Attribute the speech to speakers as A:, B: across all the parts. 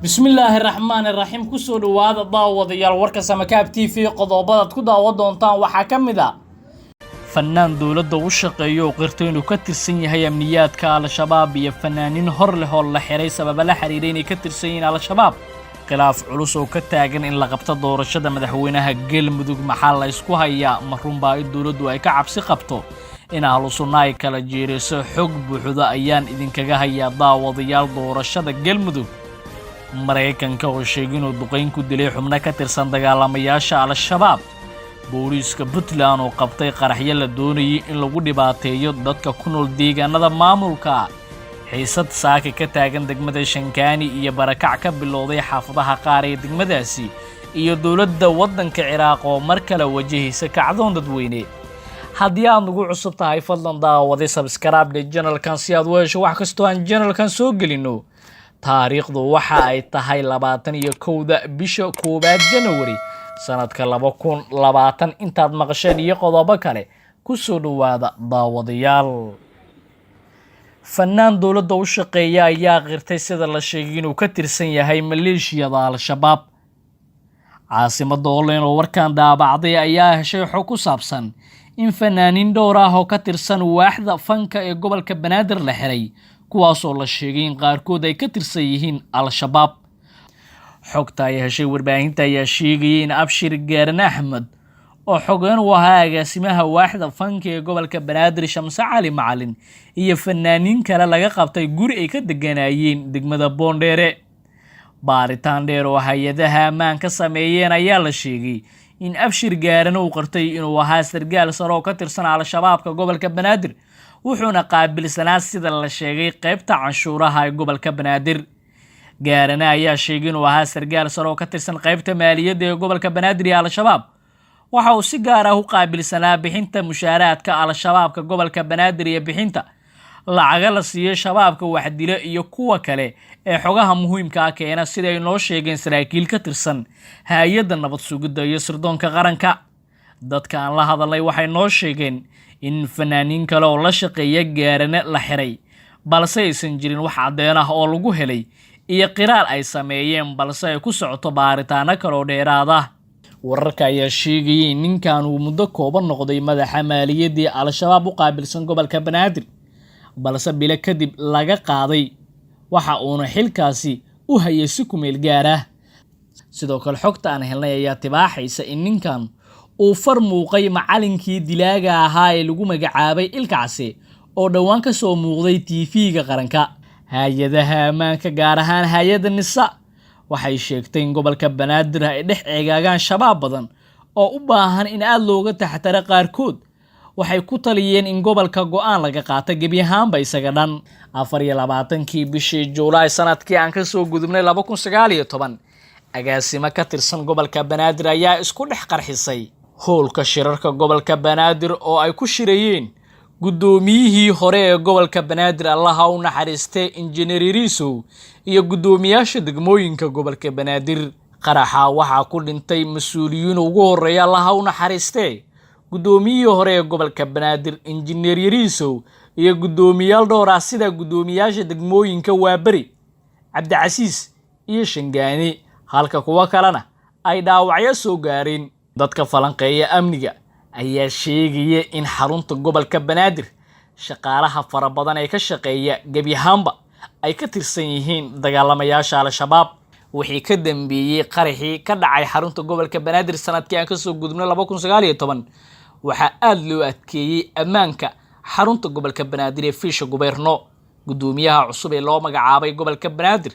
A: بسم الله الرحمن الرحيم كسو دواada daawadayaal warka Samakaab TV qodobada ku daawan doontaan waxa kamida fanaan dawladda u shaqeeyo qirtay inuu ka tirsan yahay amniyaadka al-shabaab iyo fanaanin hor leh oo la xiray sabab la xiriiray inay ka tirsan yihiin al-shabaab khilaaf culus oo ka taagan in la qabto doorashada madaxweynaha Galmudug maxaa la isku hayaa marunbaa dawladdu ay ka cabsi qabto in ahlusunnah ay kala jeeriso xog buuxda ayaan idinkaga hayaa daawadayaal doorashada Galmudug Mareykanka oo sheegay inuu duqeyn ku dilay xubno ka tirsan dagaalamayaasha al-shabaab booliiska Puntland oo qabtay qaraxyo la doonayay in lagu dhibaateeyo dadka ku nool deegaanada maamulka xiisad saaka ka taagan degmada Shankaani iyo barakac ka bilowday xaafadaha qaar ee degmadaasi iyo dawladda waddanka Ciraaq oo mar kale wajahaysa kacdoon dadweyne haddii aad ugu cusub tahay fadlan daawada subscribe channelkan si aad u hesho wax kasta oo aan channelkan soo gelino taariikhdu waxa ay tahay 21 bisha 1 January sanadka 2020 intaad maqasheen iyo qodobo kale ku soo dhawaada daawadayaal fanaan dawladda u shaqeeya ayaa qirtay sida la sheegay inuu ka tirsan yahay maleeshiyada al-shabaab caasimadda Orlando oo warkan daabacday ayaa heshay xog ku saabsan in fanaanin dhowr ah oo ka tirsan waaxda fanka ee gobolka Banaadir la xiray kuwaas oo la sheegay in qaarkood ay ka tirsan yihiin al-shabaab xogta ay heshay warbaahinta ayaa sheegay in Abshir Gaaran Axmed oo xogaan u ahaa agaasimaha waaxda fanka ee gobolka Banaadir Shamse Cali Macalin iyo fanaanin kale laga qabtay guri ay ka deganayeen degmada Boondheere baaritaan dheer oo hay'adaha ammaanka sameeyeen ayaa la sheegay in Abshir Gaaran uu qartay inuu ahaa sargaal sare oo ka tirsan al-shabaabka gobolka Banaadir wuxuuna qaabilsanaa sida la sheegay qaybta canshuuraha ee gobolka Banaadir Gaaran ayaa sheegay inuu ahaa sargaal sare oo ka tirsan qaybta maaliyadda ee gobolka Banaadir ee al-shabaab waxa uu si gaar ah u qaabilsanaa bixinta mushaaraadka al-shabaabka gobolka Banaadir iyo bixinta lacag la siiyo shabaabka wax dila iyo kuwa kale ee xogaha muhiimka ah keena sida ay noo sheegeen saraakiil ka tirsan hay'adda nabad sugidda iyo sirdoonka qaranka dadka aan la hadalay waxay noo sheegeen in fanaanin kale oo la shaqeeya Gaaran la xiray balse aysan jirin wax cadeen ah oo lagu helay iyo qiraar ay sameeyeen balse ay ku socoto baaritaano kale oo dheeraad ah wararka ayaa sheegay in ninkan uu muddo kooban noqday madaxa maaliyadda al-shabaab u qaabilsan gobolka Banaadir balse bilo kadib laga qaaday waxa uuna xilkaasi u hayay si ku meel gaar ah sidoo kale xogta aan helnay ayaa tibaaxaysa in ninkan uu farmuuqay macallinkii dilaaga ahaa ee lagu magacaabay Ilkacsi oo dhawaan ka soo muuqday TV-ga qaranka hay'adaha ammaanka gaar ahaan hay'adda NISA waxay sheegtay in gobolka Banaadir ay dhex eegaagaan shabaab badan oo u baahan in aad looga taxadaro qaarkood waxay ku taliyeen in gobolka go'aan laga qaato gebi ahaanba isaga dhan 24kii bishii Juulaay sanadkii aan ka soo gudubnay 2019 agaasimo ka tirsan gobolka Banaadir ayaa isku dhex qarxisay howlka shirarka gobolka Banaadir oo ay ku shirayeen gudoomiyihii hore ee gobolka Banaadir Allah ha u naxariistay Engineer Riisow iyo gudoomiyaasha degmooyinka gobolka Banaadir qaraxa waxa ku dhintay mas'uuliyiin ugu horeeya Allah ha u naxariistay gudoomiyihii hore ee gobolka Banaadir Engineer Riisow iyo gudoomiyaal dhowr ah sida gudoomiyaasha degmooyinka Waabari Cabdicasiis iyo Shangaani halka kuwa kalena ay dhaawacyo soo gaareen dadka falanqeeya amniga ayaa sheegay in xarunta gobolka Banaadir shaqaalaha fara badan ee ka shaqeeya gabi ahaanba ay ka tirsan yihiin dagaalamayaasha al-shabaab wixii ka dambeeyay qaraxii ka dhacay xarunta gobolka Banaadir sanadkii aan ka soo gudubnay 2019 waxa aad loo adkeeyay ammaanka xarunta gobolka Banaadir ee Fiisha Goberno gudoomiyaha cusub ee loo magacaabay gobolka Banaadir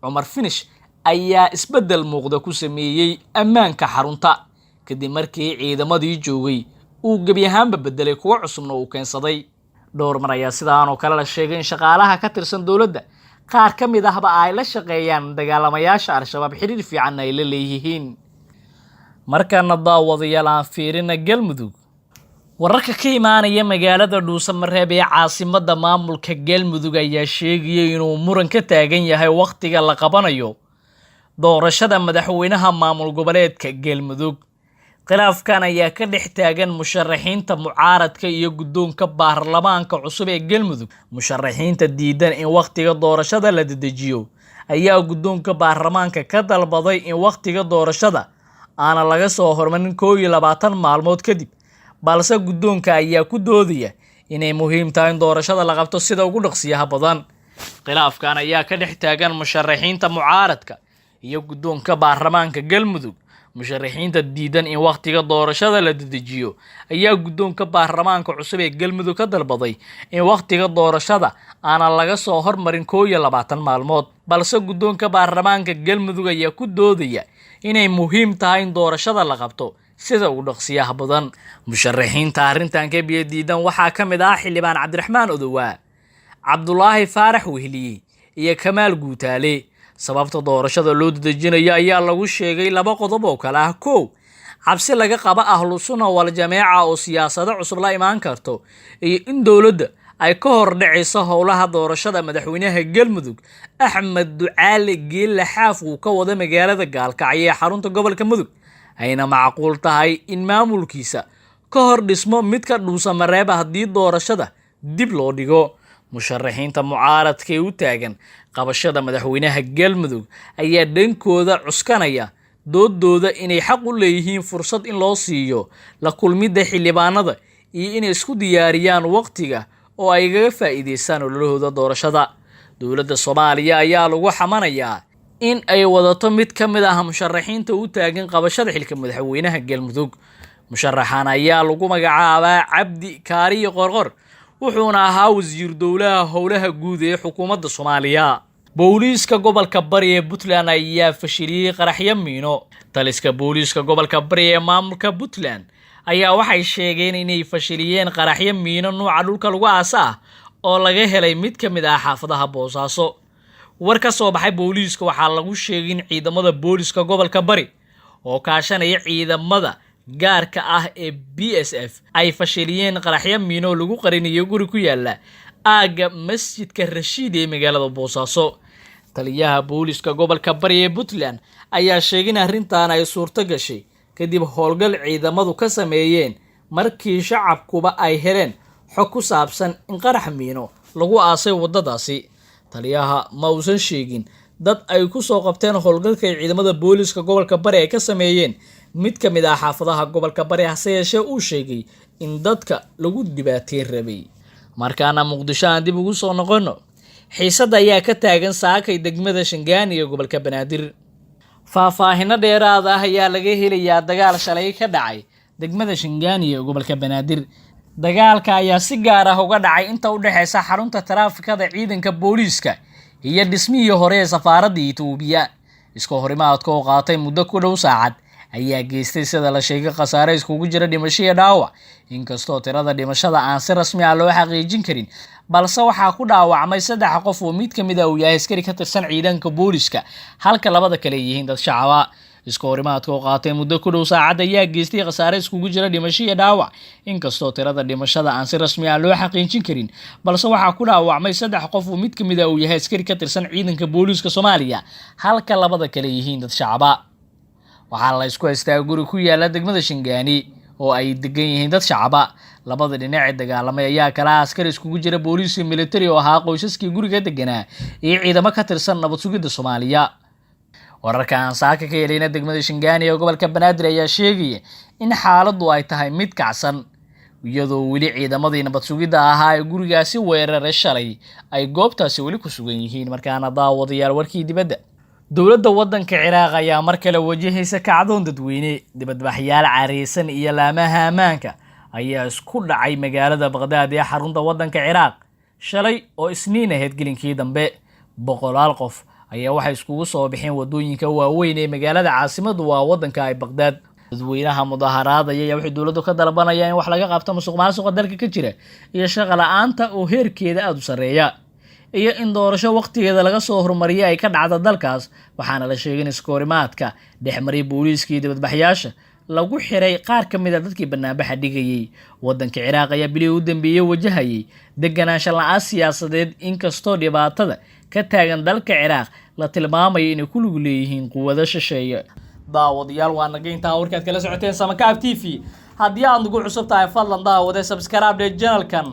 A: Umar Finish ayaa isbedel muuqda ku sameeyay ammaanka xarunta kadib markii ciidamadii joogay uu gabi ahaanba bedelay kuwa cusubna uu keensaday dhowr mar ayaa sidaan oo kale la sheegay in shaqaalaha ka tirsan dawladda qaar ka mid ahba ay la shaqeeyaan dagaalamayaasha al-shabaab xiriir fiican ay la leeyihiin markaana daawadayaal aan fiirina Galmudug wararka ka imaanaya magaalada Dhuusamareeb ee caasimadda maamulka Galmudug ayaa sheegay inuu muran ka taagan yahay waqtiga la qabanayo doorashada madaxweynaha maamul goboleedka Galmudug khilaafkan ayaa ka dhex taagan musharaxiinta mucaaradka iyo guddoonka baarlamaanka cusub ee Galmudug musharaxiinta diidan in waqtiga doorashada la dedejiyo ayaa guddoonka baarlamaanka ka dalbaday in wakhtiga doorashada aana laga soo hormarin 21 maalmood kadib, balse guddoonka ayaa ku doodaya inay muhiim tahay in doorashada la qabto sida ugu dhaqsiyaha badan. Khilaafkan ayaa ka dhex taagan musharaxiinta mucaaradka iyo guddoonka baarlamaanka Galmudug. Musharaxiinta diidan in wakhtiga doorashada la dedejiyo ayaa guddoonka baarlamaanka cusub ee Galmudug ka dalbaday in wakhtiga doorashada aana laga soo hormarin 21 maalmood, balse guddoonka baarlamaanka Galmudug ayaa ku doodaya inay muhiim tahay in doorashada la qabto sida ugu dhaqsiyaha badan. Musharaxiinta arrintan ka biyo diidan waxaa ka mid ah xildhibaan Cabdiraxmaan Odowa, Cabdulaahi Faarax Wehliye iyo Kamaal Guutaale. Sababta doorashada loo dedejinayo ayaa lagu sheegay 2 qodob oo kala ah. 1. Cabsi laga qaba ahlu sunna wal jameeca oo siyaasado cusub la imaan karto iyo in dowladda ay ka hor dhacayso howlaha doorashada madaxweynaha Galmudug Axmed Ducaale Geelle Xaaf uu ka wada magaalada Gaalkacyo ee xarunta gobolka Mudug, ayna macquul tahay in maamulkiisa ka hor dhismo mid ka dhuusa mareeba haddii doorashada dib loo dhigo. Musharaxiinta mucaaradka ee u taagan qabashada madaxweynaha Galmudug ayaa dhankooda cuskanaya doodooda inay xaq u leeyihiin fursad in loo siiyo la kulmidda xildhibaanada iyo inay isku diyaariyaan waqtiga oo ay kaga faa'iideystaan ololahooda doorashada. Dowladda Soomaaliya ayaa lagu xamanayaa in ay wadato mid ka mid ah musharaxiinta u taagan qabashada xilka madaxweynaha Galmudug. Musharaxan ayaa lagu magacaabaa Cabdi Kaariye Qorqor, wuxuuna ahaa wasiir dowlaha howlaha guud ee xukuumadda Soomaaliya. Booliiska gobolka Bari ee Puntland ayaa fashiliyay qaraxyo miino. Taliska booliiska gobolka Bari ee maamulka Puntland ayaa waxay sheegeen inay fashiliyeen qaraxyo miino nooca dhulka lagu aasa oo laga helay mid ka mid ah xaafadaha Boosaaso. War ka soo baxay booliiska waxaa lagu sheegay in ciidamada booliiska gobolka Bari oo kaashanaya ciidamada gaarka ah ee BSF ay fashiliyeen qaraxyo miino lagu qarinayo guri ku yaala aaga masjidka Rashiid ee magaalada Boosaaso. Taliyaha booliiska gobolka Bari ee Puntland ayaa sheegay in arrintan ay suurto gashay kadib howlgal ciidamadu ka sameeyeen markii shacabkuba ay heleen xog ku saabsan in qarax miino lagu aasay wadadaasi. Taliyaha ma uusan sheegin dad ay ku soo qabteen howlgalka ciidamada booliiska gobolka Bari ay ka sameeyeen mid ka mid ah xaafadaha gobolka Bari, hase yeeshee uu sheegay in dadka lagu dhibaateyn rabay. Markaana Muqdisho aan dib ugu soo noqono, xiisad ayaa ka taagan saakay degmada Shangaani ee gobolka Banaadir. Faahfaahinno dheeraad ah ayaa laga helayaa dagaal shalay ka dhacay degmada Shangaani ee gobolka Banaadir. Dagaalka ayaa si gaar ah uga dhacay inta u dhaxaysa xarunta taraafikada ciidanka booliiska iyo dhismihii hore ee safaaradda Itoobiya. Iska horimaadka oo qaatay muddo ku dhow saacad ayaa geystay sida la sheegay khasaare iskugu jira dhimasho iyo dhaawac. Inkastoo tirada dhimashada aan si rasmi ah loo xaqiijin karin, balse waxaa ku dhaawacmay 3 qof oo mid ka mid ah uu yahay askari ka tirsan ciidanka booliiska, halka 2 kale yihiin dad shacab ah. Iska horimaadka oo qaatay muddo ku dhow saacad ayaa geystay khasaare iskugu jira dhimasho iyo dhaawac. Inkastoo tirada dhimashada aan si rasmi ah loo xaqiijin karin, balse waxaa ku dhaawacmay 3 qof oo mid ka mid ah uu yahay askari ka tirsan ciidanka booliiska Soomaaliya, halka 2 kale yihiin dad shacab ah. Waxaa la isku haystaa guri ku yaala degmada Shangaani oo ay degan yihiin dad shacab ah. Labada dhinac ee dagaalamay ayaa kala askari iskugu jira booliis iyo military oo ahaa qoysaskii guriga deganaa iyo ciidamo ka tirsan nabad sugidda Soomaaliya. Wararka aan saaka ka helayna degmada Shangaani ee gobolka Banaadir ayaa sheegaya in xaaladdu ay tahay mid kacsan, iyadoo weli ciidamadii nabad sugidda ahaa ee gurigaasi weeraray shalay ay goobtaasi weli ku sugan yihiin. Markaana daawadayaal warkii dibadda, dowladda waddanka Ciraaq ayaa mar kale wajahaysa kacdoon dadweyne. Dibadbaxyaal careysan iyo laamaha ammaanka ayaa isku dhacay magaalada Baghdad ee xarunta waddanka Ciraaq shalay oo Isniin ahayd gelinkii dambe. 100 qof ayaa waxay iskugu soo bixeen wadooyinka waaweyn ee magaalada caasimaddu waa waddanka ay Baghdad. dadweynaha mudaharaadaya ayaa waxay dowladdu ka dalbanayaan in wax laga qabto musuqmaasuqa dalka ka jira iyo shaqo la'aanta oo heerkeeda aad u sareeya, iyo in doorasho waqtigeeda laga soo hormariyay ay ka dhacdo dalkaas. Waxaana la sheegay in iskoorimaadka dhexmaray booliiska iyo dibadbaxyaasha lagu xiray qaar ka mid ah dadkii banaanbaxa dhigayay. Waddanka Ciraaq ayaa bilihii u dambeeyay wajahayay deganaansho la'aan siyaasadeed, inkastoo dhibaatada ka taagan dalka Ciraaq la tilmaamayo inay ku lug leeyihiin quwado shisheeye. daawadayaal waa naga intaa warkaad kala socoteen Samakaab TV. haddii aad nagu cusub tahay fadlan daawade subscribe channel-kan